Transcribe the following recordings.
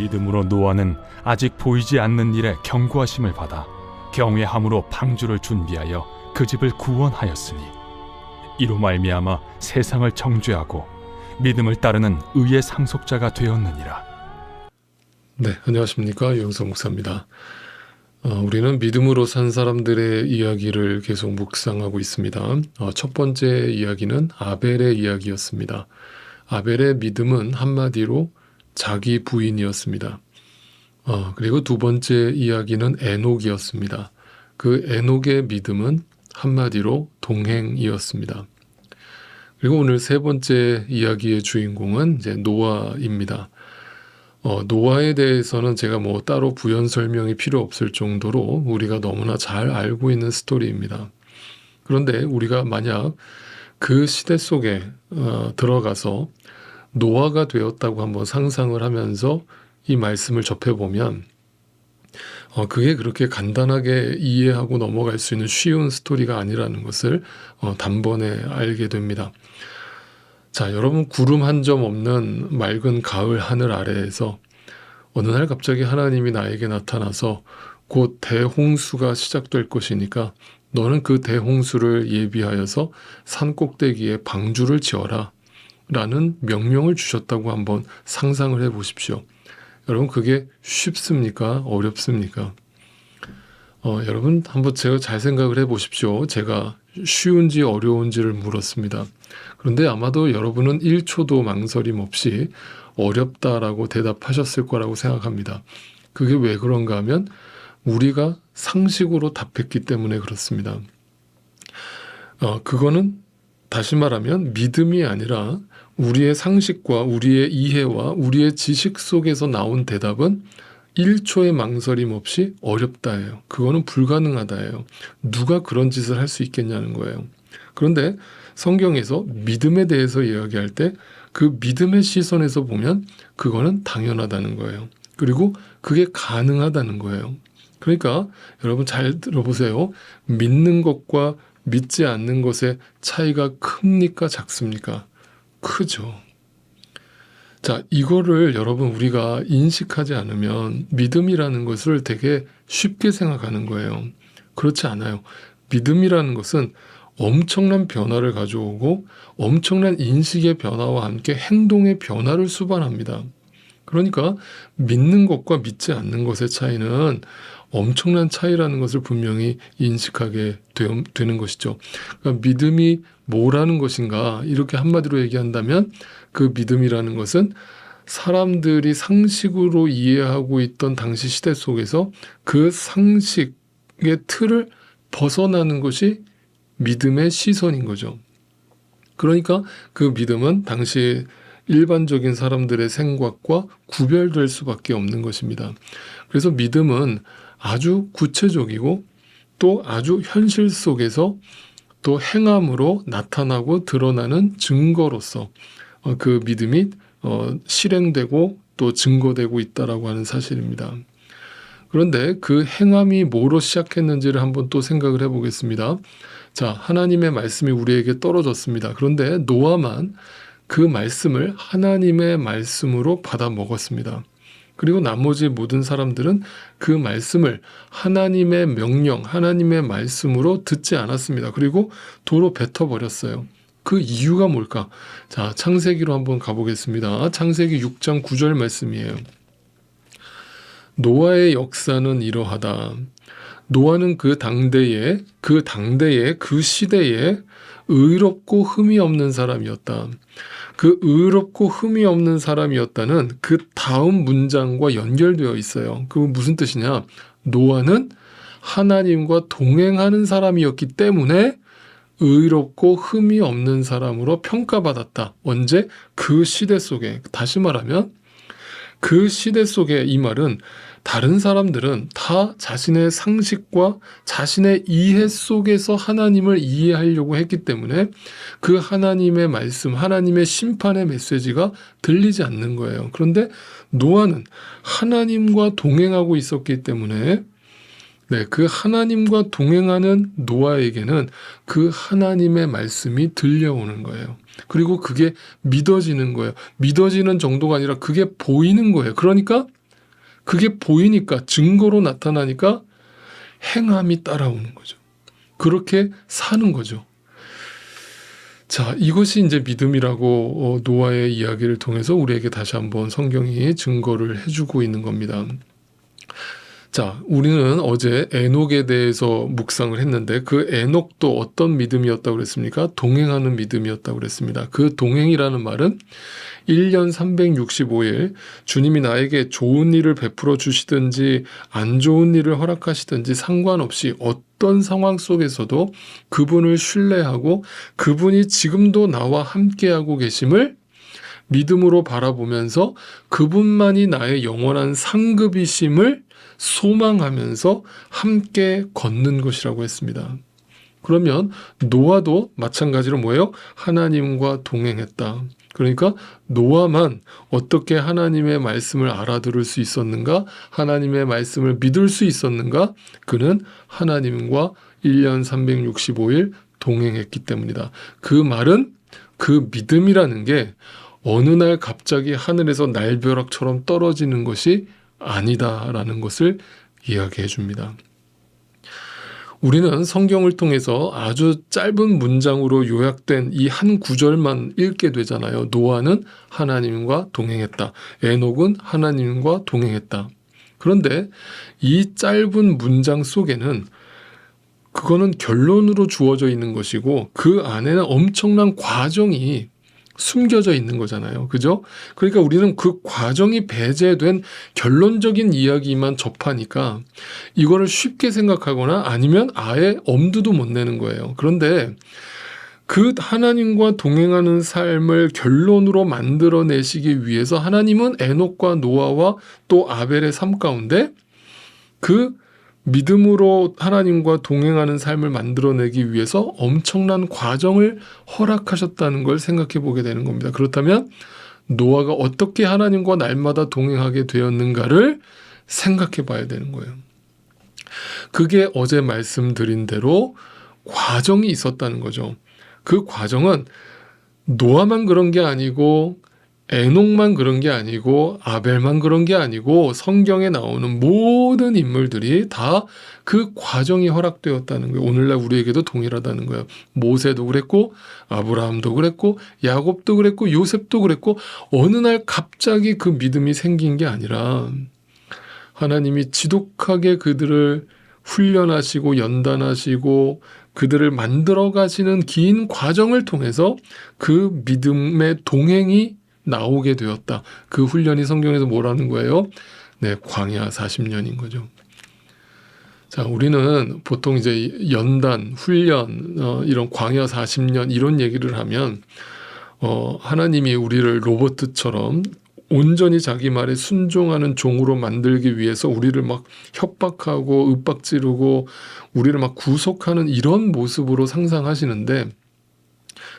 믿음으로 노아는 아직 보이지 않는 일에 경고하심을 받아 경외함으로 방주를 준비하여 그 집을 구원하였으니 이로 말미암아 세상을 정죄하고 믿음을 따르는 의의 상속자가 되었느니라. 네, 안녕하십니까, 유영석 목사입니다. 우리는 믿음으로 산 사람들의 이야기를 계속 묵상하고 있습니다. 첫 번째 이야기는 아벨의 이야기였습니다. 아벨의 믿음은 한마디로 자기 부인이었습니다. 그리고 두 번째 이야기는 에녹이었습니다. 그 에녹의 믿음은 한마디로 동행이었습니다. 그리고 오늘 세 번째 이야기의 주인공은 이제 노아입니다. 노아에 대해서는 제가 따로 부연 설명이 필요 없을 정도로 우리가 너무나 잘 알고 있는 스토리입니다. 그런데 우리가 만약 그 시대 속에 들어가서 노아가 되었다고 한번 상상을 하면서 이 말씀을 접해보면 그게 그렇게 간단하게 이해하고 넘어갈 수 있는 쉬운 스토리가 아니라는 것을 단번에 알게 됩니다. 자, 여러분, 구름 한 점 없는 맑은 가을 하늘 아래에서 어느 날 갑자기 하나님이 나에게 나타나서 곧 대홍수가 시작될 것이니까 너는 그 대홍수를 예비하여서 산 꼭대기에 방주를 지어라 라는 명령을 주셨다고 한번 상상을 해 보십시오. 여러분, 그게 쉽습니까? 어렵습니까? 여러분, 한번 제가 잘 생각을 해 보십시오. 제가 쉬운지 어려운지를 물었습니다. 그런데 아마도 여러분은 1초도 망설임 없이 어렵다라고 대답하셨을 거라고 생각합니다. 그게 왜 그런가 하면 우리가 상식으로 답했기 때문에 그렇습니다. 그거는 다시 말하면 믿음이 아니라 우리의 상식과 우리의 이해와 우리의 지식 속에서 나온 대답은 1초의 망설임 없이 어렵다예요. 그거는 불가능하다예요. 누가 그런 짓을 할 수 있겠냐는 거예요. 그런데 성경에서 믿음에 대해서 이야기할 때 그 믿음의 시선에서 보면 그거는 당연하다는 거예요. 그리고 그게 가능하다는 거예요. 그러니까 여러분 잘 들어보세요. 믿는 것과 믿지 않는 것의 차이가 큽니까? 작습니까? 크죠. 자, 이거를 여러분 우리가 인식하지 않으면 믿음이라는 것을 되게 쉽게 생각하는 거예요. 그렇지 않아요. 믿음이라는 것은 엄청난 변화를 가져오고 엄청난 인식의 변화와 함께 행동의 변화를 수반합니다. 그러니까 믿는 것과 믿지 않는 것의 차이는 엄청난 차이라는 것을 분명히 인식하게 되는 것이죠. 그러니까 믿음이 뭐라는 것인가 이렇게 한마디로 얘기한다면 그 믿음이라는 것은 사람들이 상식으로 이해하고 있던 당시 시대 속에서 그 상식의 틀을 벗어나는 것이 믿음의 시선인 거죠. 그러니까 그 믿음은 당시 일반적인 사람들의 생각과 구별될 수밖에 없는 것입니다. 그래서 믿음은 아주 구체적이고 또 아주 현실 속에서 또 행함으로 나타나고 드러나는 증거로서 그 믿음이 실행되고 또 증거되고 있다라고 하는 사실입니다. 그런데 그 행함이 뭐로 시작했는지를 한번 또 생각을 해보겠습니다. 자, 하나님의 말씀이 우리에게 떨어졌습니다. 그런데 노아만 그 말씀을 하나님의 말씀으로 받아 먹었습니다. 그리고 나머지 모든 사람들은 그 말씀을 하나님의 명령, 하나님의 말씀으로 듣지 않았습니다. 그리고 도로 뱉어버렸어요. 그 이유가 뭘까? 자, 창세기로 한번 가보겠습니다. 창세기 6장 9절 말씀이에요. 노아의 역사는 이러하다. 노아는 그 당대에 그 시대에 의롭고 흠이 없는 사람이었다. 그 의롭고 흠이 없는 사람이었다는 그 다음 문장과 연결되어 있어요. 그건 무슨 뜻이냐? 노아는 하나님과 동행하는 사람이었기 때문에 의롭고 흠이 없는 사람으로 평가받았다. 언제? 그 시대 속에. 다시 말하면 그 시대 속에 이 말은 다른 사람들은 다 자신의 상식과 자신의 이해 속에서 하나님을 이해하려고 했기 때문에 그 하나님의 말씀, 하나님의 심판의 메시지가 들리지 않는 거예요. 그런데 노아는 하나님과 동행하고 있었기 때문에 그 하나님과 동행하는 노아에게는 그 하나님의 말씀이 들려오는 거예요. 그리고 그게 믿어지는 거예요. 믿어지는 정도가 아니라 그게 보이는 거예요. 그러니까 그게 보이니까, 증거로 나타나니까 행함이 따라오는 거죠. 그렇게 사는 거죠. 자, 이것이 이제 믿음이라고 노아의 이야기를 통해서 우리에게 다시 한번 성경이 증거를 해주고 있는 겁니다. 자, 우리는 어제 에녹에 대해서 묵상을 했는데 그 에녹도 어떤 믿음이었다고 그랬습니까? 동행하는 믿음이었다고 그랬습니다. 그 동행이라는 말은 1년 365일 주님이 나에게 좋은 일을 베풀어 주시든지 안 좋은 일을 허락하시든지 상관없이 어떤 상황 속에서도 그분을 신뢰하고 그분이 지금도 나와 함께하고 계심을 믿음으로 바라보면서 그분만이 나의 영원한 상급이심을 소망하면서 함께 걷는 것이라고 했습니다. 그러면 노아도 마찬가지로 뭐예요? 하나님과 동행했다. 그러니까 노아만 어떻게 하나님의 말씀을 알아들을 수 있었는가? 하나님의 말씀을 믿을 수 있었는가? 그는 하나님과 1년 365일 동행했기 때문이다. 그 말은 그 믿음이라는 게 어느 날 갑자기 하늘에서 날벼락처럼 떨어지는 것이 아니다라는 것을 이야기해 줍니다. 우리는 성경을 통해서 아주 짧은 문장으로 요약된 이 한 구절만 읽게 되잖아요. 노아는 하나님과 동행했다. 에녹은 하나님과 동행했다. 그런데 이 짧은 문장 속에는 그거는 결론으로 주어져 있는 것이고 그 안에는 엄청난 과정이 숨겨져 있는 거잖아요. 그죠? 그러니까 우리는 그 과정이 배제된 결론적인 이야기만 접하니까 이거를 쉽게 생각하거나 아니면 아예 엄두도 못 내는 거예요. 그런데 그 하나님과 동행하는 삶을 결론으로 만들어내시기 위해서 하나님은 에녹과 노아와 또 아벨의 삶 가운데 그 믿음으로 하나님과 동행하는 삶을 만들어내기 위해서 엄청난 과정을 허락하셨다는 걸 생각해 보게 되는 겁니다. 그렇다면 노아가 어떻게 하나님과 날마다 동행하게 되었는가를 생각해 봐야 되는 거예요. 그게 어제 말씀드린 대로 과정이 있었다는 거죠. 그 과정은 노아만 그런 게 아니고 에녹만 그런 게 아니고 아벨만 그런 게 아니고 성경에 나오는 모든 인물들이 다 그 과정이 허락되었다는 거예요. 오늘날 우리에게도 동일하다는 거예요. 모세도 그랬고 아브라함도 그랬고 야곱도 그랬고 요셉도 그랬고 어느 날 갑자기 그 믿음이 생긴 게 아니라 하나님이 지독하게 그들을 훈련하시고 연단하시고 그들을 만들어 가시는 긴 과정을 통해서 그 믿음의 동행이 나오게 되었다. 그 훈련이 성경에서 뭐라는 거예요? 네, 광야 40년인 거죠. 자, 우리는 보통 이제 연단, 훈련, 이런 광야 40년 이런 얘기를 하면 하나님이 우리를 로봇처럼 온전히 자기 말에 순종하는 종으로 만들기 위해서 우리를 막 협박하고 윽박지르고 우리를 막 구속하는 이런 모습으로 상상하시는데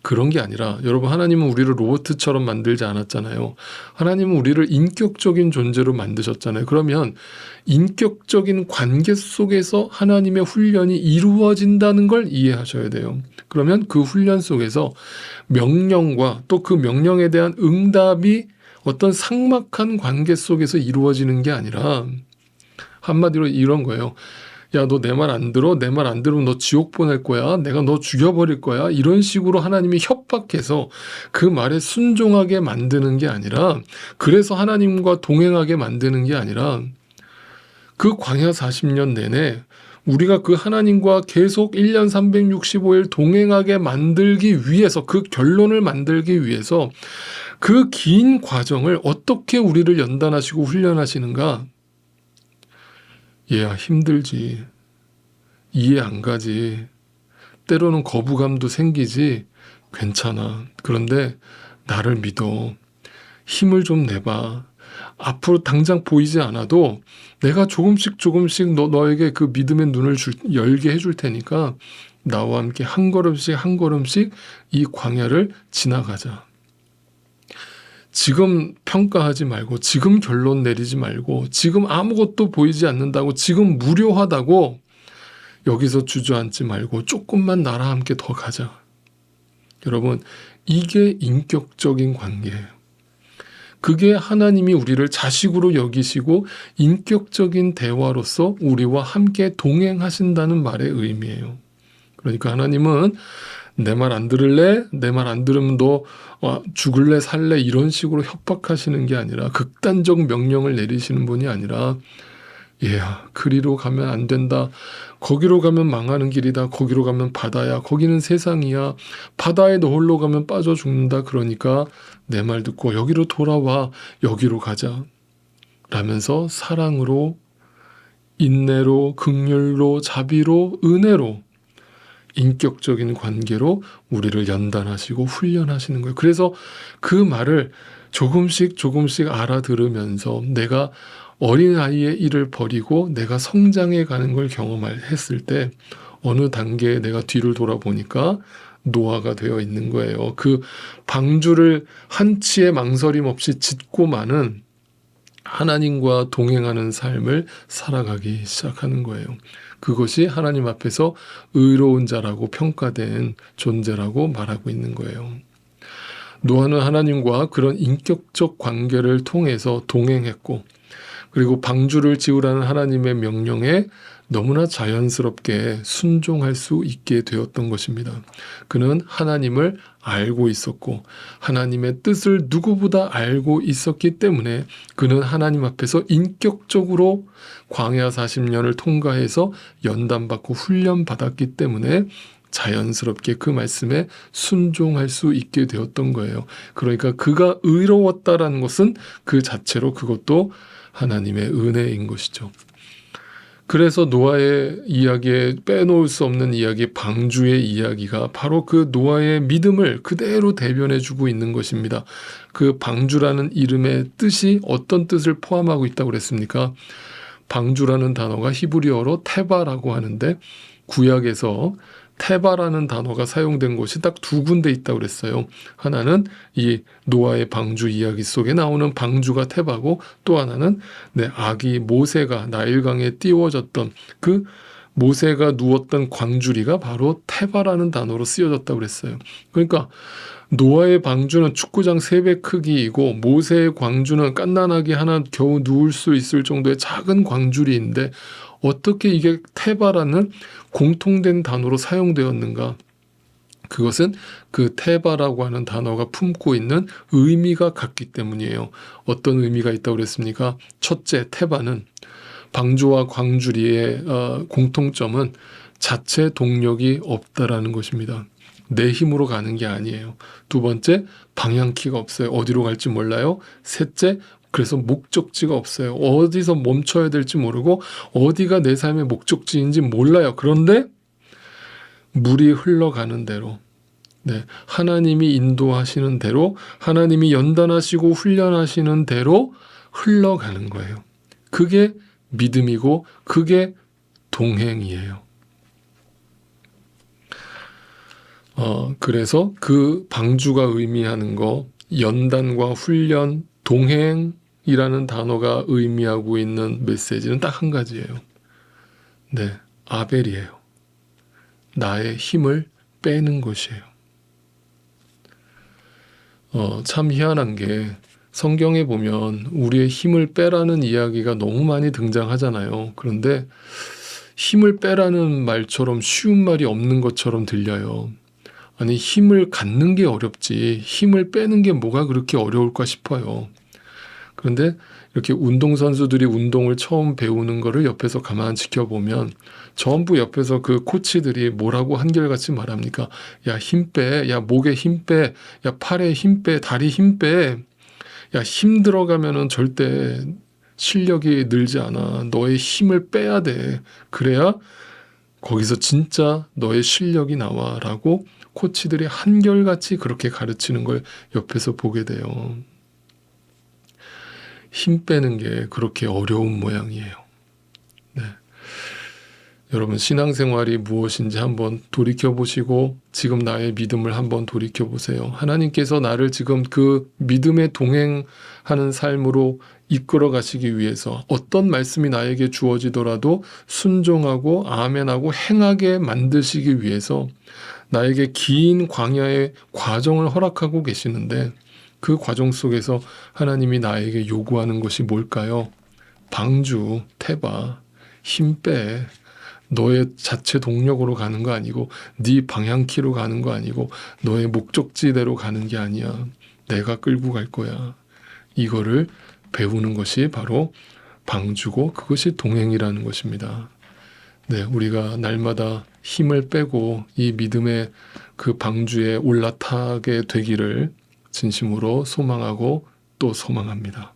그런 게 아니라 여러분 하나님은 우리를 로봇처럼 만들지 않았잖아요. 하나님은 우리를 인격적인 존재로 만드셨잖아요. 그러면 인격적인 관계 속에서 하나님의 훈련이 이루어진다는 걸 이해하셔야 돼요. 그러면 그 훈련 속에서 명령과 또 그 명령에 대한 응답이 어떤 삭막한 관계 속에서 이루어지는 게 아니라 한마디로 이런 거예요. 야, 너 내 말 안 들어? 내 말 안 들으면 너 지옥 보낼 거야? 내가 너 죽여버릴 거야? 이런 식으로 하나님이 협박해서 그 말에 순종하게 만드는 게 아니라 그래서 하나님과 동행하게 만드는 게 아니라 그 광야 40년 내내 우리가 그 하나님과 계속 1년 365일 동행하게 만들기 위해서 그 결론을 만들기 위해서 그 긴 과정을 어떻게 우리를 연단하시고 훈련하시는가? 얘야 힘들지. 이해 안 가지. 때로는 거부감도 생기지. 괜찮아. 그런데 나를 믿어. 힘을 좀 내봐. 앞으로 당장 보이지 않아도 내가 조금씩 너에게 그 믿음의 눈을 열게 해줄 테니까 나와 함께 한 걸음씩 이 광야를 지나가자. 지금 평가하지 말고 지금 결론 내리지 말고 지금 아무것도 보이지 않는다고 지금 무료하다고 여기서 주저앉지 말고 조금만 나랑 함께 더 가자. 여러분 이게 인격적인 관계예요. 그게 하나님이 우리를 자식으로 여기시고 인격적인 대화로서 우리와 함께 동행하신다는 말의 의미예요. 그러니까 하나님은 내 말 안 들을래? 내 말 안 들으면 너 죽을래 살래? 이런 식으로 협박하시는 게 아니라, 극단적 명령을 내리시는 분이 아니라, 얘야, 그리로 가면 안 된다. 거기로 가면 망하는 길이다. 거기로 가면 바다야. 거기는 세상이야. 바다에 너 홀로 가면 빠져 죽는다. 그러니까 내 말 듣고 여기로 돌아와. 여기로 가자. 라면서 사랑으로, 인내로, 긍휼로, 자비로, 은혜로, 인격적인 관계로 우리를 연단하시고 훈련하시는 거예요. 그래서 그 말을 조금씩 알아들으면서 내가 어린아이의 일을 버리고 내가 성장해 가는 걸 경험했을 때 어느 단계에 내가 뒤를 돌아보니까 노아가 되어 있는 거예요. 그 방주를 한치의 망설임 없이 짓고만은 하나님과 동행하는 삶을 살아가기 시작하는 거예요. 그것이 하나님 앞에서 의로운 자라고 평가된 존재라고 말하고 있는 거예요. 노아는 하나님과 그런 인격적 관계를 통해서 동행했고, 그리고 방주를 지으라는 하나님의 명령에 너무나 자연스럽게 순종할 수 있게 되었던 것입니다. 그는 하나님을 알고 있었고 하나님의 뜻을 누구보다 알고 있었기 때문에 그는 하나님 앞에서 인격적으로 광야 40년을 통과해서 연단받고 훈련받았기 때문에 자연스럽게 그 말씀에 순종할 수 있게 되었던 거예요. 그러니까 그가 의로웠다라는 것은 그 자체로 그것도 하나님의 은혜인 것이죠. 그래서 노아의 이야기에 빼놓을 수 없는 이야기, 방주의 이야기가 바로 그 노아의 믿음을 그대로 대변해주고 있는 것입니다. 그 방주라는 이름의 뜻이 어떤 뜻을 포함하고 있다고 그랬습니까? 방주라는 단어가 히브리어로 테바라고 하는데, 구약에서 테바라는 단어가 사용된 곳이 딱 두 군데 있다고 그랬어요. 하나는 이 노아의 방주 이야기 속에 나오는 방주가 테바고, 또 하나는 아기 모세가 나일강에 띄워졌던 그 모세가 누웠던 광주리가 바로 테바라는 단어로 쓰여졌다고 그랬어요. 그러니까 노아의 방주는 축구장 3배 크기이고 모세의 광주는 갓난아기 하나 겨우 누울 수 있을 정도의 작은 광주리인데 어떻게 이게 테바라는 공통된 단어로 사용되었는가? 그것은 그 테바라고 하는 단어가 품고 있는 의미가 같기 때문이에요. 어떤 의미가 있다고 그랬습니까? 첫째, 테바는 방주와 광주리의 공통점은 자체 동력이 없다라는 것입니다. 내 힘으로 가는 게 아니에요. 두 번째, 방향키가 없어요. 어디로 갈지 몰라요. 셋째, 그래서 목적지가 없어요. 어디서 멈춰야 될지 모르고 어디가 내 삶의 목적지인지 몰라요. 그런데 물이 흘러가는 대로, 하나님이 인도하시는 대로, 하나님이 연단하시고 훈련하시는 대로 흘러가는 거예요. 그게 믿음이고 그게 동행이에요. 그래서 그 방주가 의미하는 거, 연단과 훈련, 동행이라는 단어가 의미하고 있는 메시지는 딱 한 가지예요. 아벨이에요. 나의 힘을 빼는 것이에요. 참 희한한 게 성경에 보면 우리의 힘을 빼라는 이야기가 너무 많이 등장하잖아요. 그런데 힘을 빼라는 말처럼 쉬운 말이 없는 것처럼 들려요. 아니, 힘을 갖는 게 어렵지 힘을 빼는 게 뭐가 그렇게 어려울까 싶어요. 그런데 이렇게 운동선수들이 운동을 처음 배우는 거를 옆에서 가만 지켜보면 전부 옆에서 그 코치들이 뭐라고 한결같이 말합니까? 야, 힘 빼. 야, 목에 힘 빼. 야, 팔에 힘 빼. 다리 힘 빼. 야, 힘 들어가면은 절대 실력이 늘지 않아. 너의 힘을 빼야 돼. 그래야 거기서 진짜 너의 실력이 나와. 라고 코치들이 한결같이 그렇게 가르치는 걸 옆에서 보게 돼요. 힘 빼는 게 그렇게 어려운 모양이에요. 여러분, 신앙생활이 무엇인지 한번 돌이켜보시고 지금 나의 믿음을 한번 돌이켜보세요. 하나님께서 나를 지금 그 믿음에 동행하는 삶으로 이끌어 가시기 위해서 어떤 말씀이 나에게 주어지더라도 순종하고 아멘하고 행하게 만드시기 위해서 나에게 긴 광야의 과정을 허락하고 계시는데, 그 과정 속에서 하나님이 나에게 요구하는 것이 뭘까요? 방주, 태바, 힘 빼. 너의 자체 동력으로 가는 거 아니고 네 방향키로 가는 거 아니고 너의 목적지대로 가는 게 아니야. 내가 끌고 갈 거야. 이거를 배우는 것이 바로 방주고 그것이 동행이라는 것입니다. 네, 우리가 날마다 힘을 빼고 이 믿음의 그 방주에 올라타게 되기를 진심으로 소망하고 또 소망합니다.